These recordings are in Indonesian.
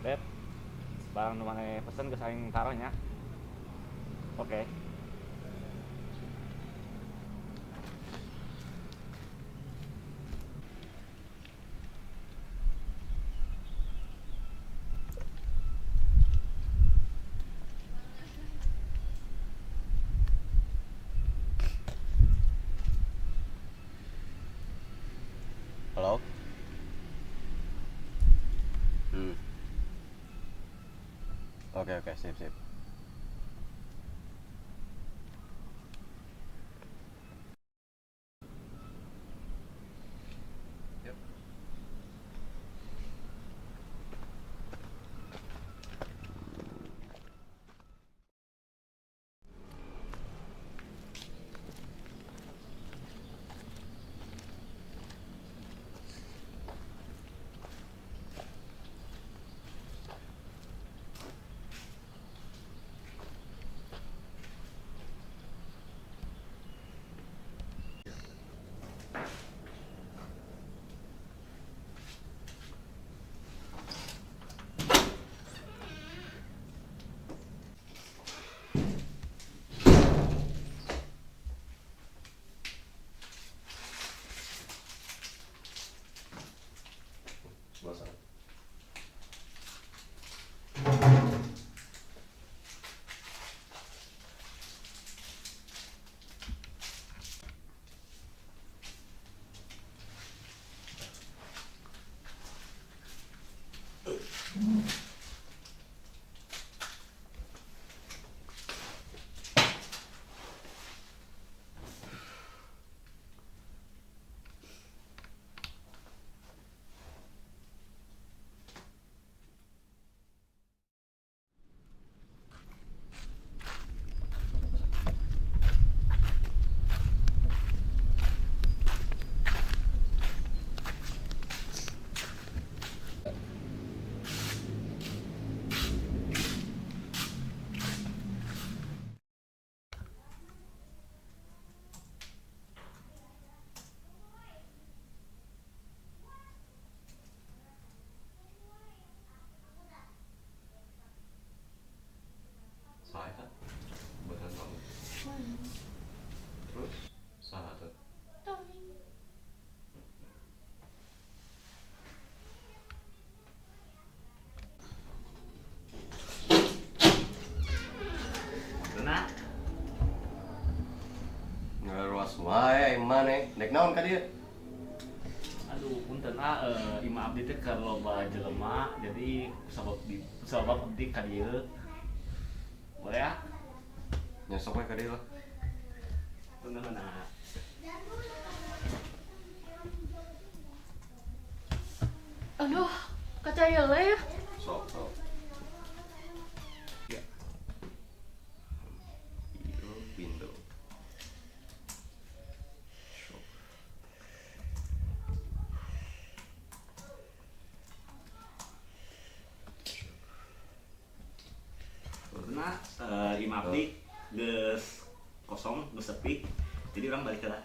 Beb, barang nu mana pesen geus aing taruhnya. Oke. Halo? Oke, oke, sip, sip. Yuk. Sebelah sana. Saya kan beneran kamu. Terus salah tuh. Benar. Ngeruas wae mana? Dek naon ka dieu? Aduh, punten imah abdi teh keur loba jelema, jadi sabab abdi ka dieu. Boleh ya? Nyesok we ka dieu lah. Bener. Aduh, kaca ya. Sok, sok. Ya. Hero window. Sok. Bener, imah abdi geus kosong, geus sepi. Jadi orang balik lah.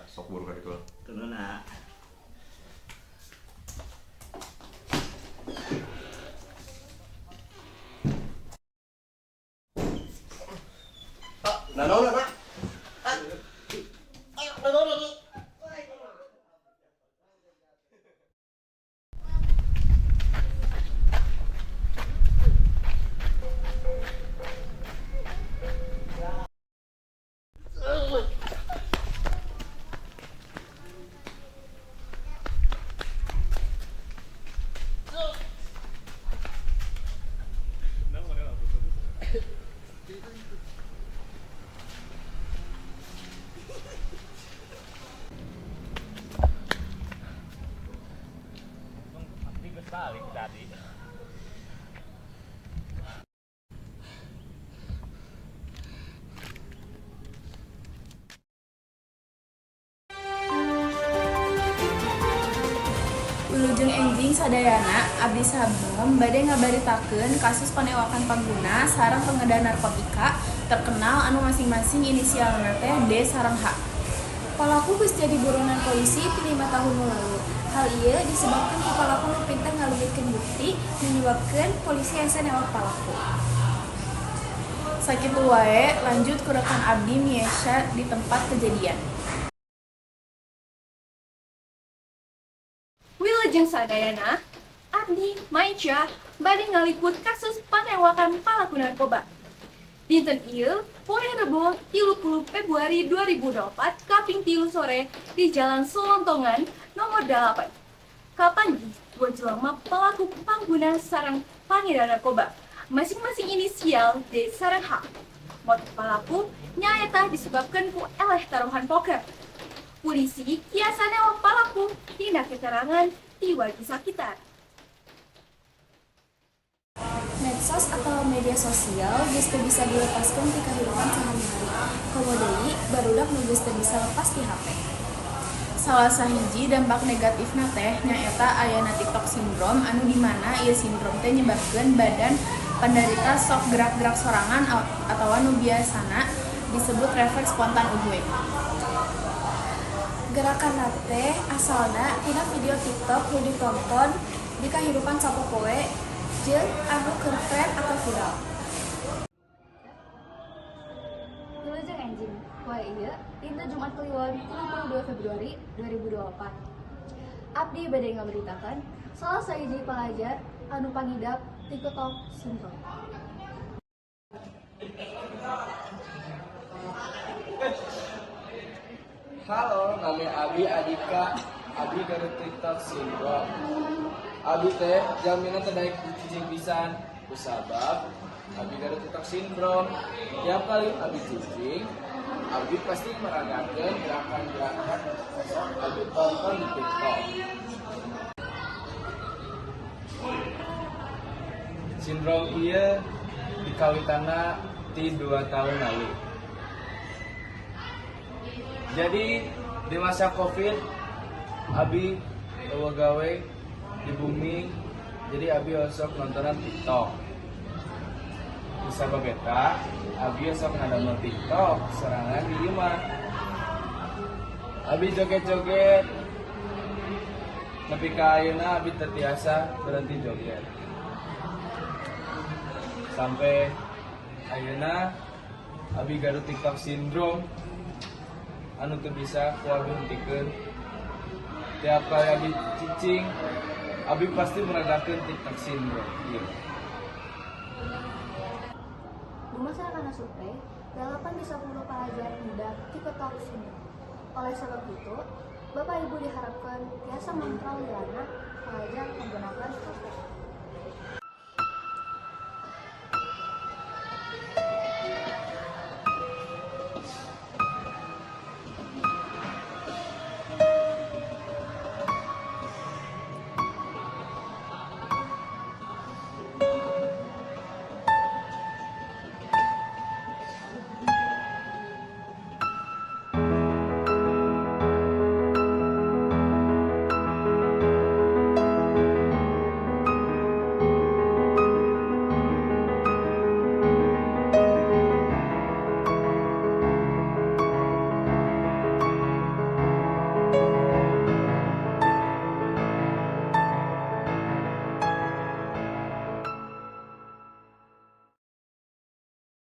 Sok buru ka ditu lah. Bener. Nah, naon nah. Abdi geus balik tadi. Wilujeng enjing sadayana abdi sabem bade ngabaritakeun kasus panewakan pangguna sareng pengedar narkotika terkenal anu masing-masing inisialna teh D sareng H. Pelaku geus jadi buronan polisi ti 5 tahun lalu. Hal ieu disebabkan ku palaku nu pinter ngalungitkeun bukti menyebabkan polisi asa newak palaku. Sakitu wae lanjut ku rekan abdi Miesha di tempat kejadian. Wilujeng sadayana, abdi Maisha bade ngaliput kasus panewakan palaku narkoba. Dinten ieu, poe Rebo 30 Februari 2024 kaping 3 sore di Jalan Selontongan nomor 8. Kapanggih dua jelema pelaku pangguna sareng pangedar narkoba. Masing-masing inisial D sareng H. Motif pelaku nyaeta disebabkan ku eleh taruhan poker. Polisi kiasa newak pelaku tindak keterangan di wagi sakitar. Medsos atau media sosial geus teu bisa dilepaskeun ti kahirupan sehari-hari. Komo deui barudak nu geus teu bisa lepas ti HP. Salah sahiji dampak negatifna teh nyaeta ayana TikTok syndrome anu dimana ieu sindrom teh nyebabkeun badan penderita sok gerak-gerak sorangan atau anu biasana disebut refleks spontan ugue. Gerakan teh asalna tina video TikTok nu ditonton di kahirupan sapopoe jeung anu keur tren atau viral. Wilujeng enjing, poe ieu dinten Jumat Kliwon 22 Februari 2024. Abdi bade ngaberitakeun salah sahiji pelajar anu pangidap TikTok syndrome. Halo, nama Abi Adika, Abi dari TikTok syndrome. Abi teh jaminan terbaik di cicing pisan, kusabab Abi dari TikTok syndrome. Tiap kali Abi cicing, Abi pasti meragakan gerakan-gerakan Abi tonton di TikTok. Sindrom ieu dikawitana ti 2 tahun lalu. Jadi di masa Covid, Abi gawe di bumi, jadi Abi osok nontonan TikTok. Bisa babeta, Abi osok ngadamel TikTok serangan di imah. Abi joget-joget, nepi ka ayeuna Abi terbiasa berhenti joget. Sampai ayeuna Abi gaduh TikTok syndrome anu teu bisa ku Abi hentikeun. Tiap kali Abi cicing, Abi pasti meragakeun TikTok syndrome. Ieu. Di masyarakat Nasupe, 8 di 10 pelajar mengidap TikTok syndrome. Oleh sebab itu, Bapak Ibu diharapkan biasa mengontrol anak pelajar menggunakan HP.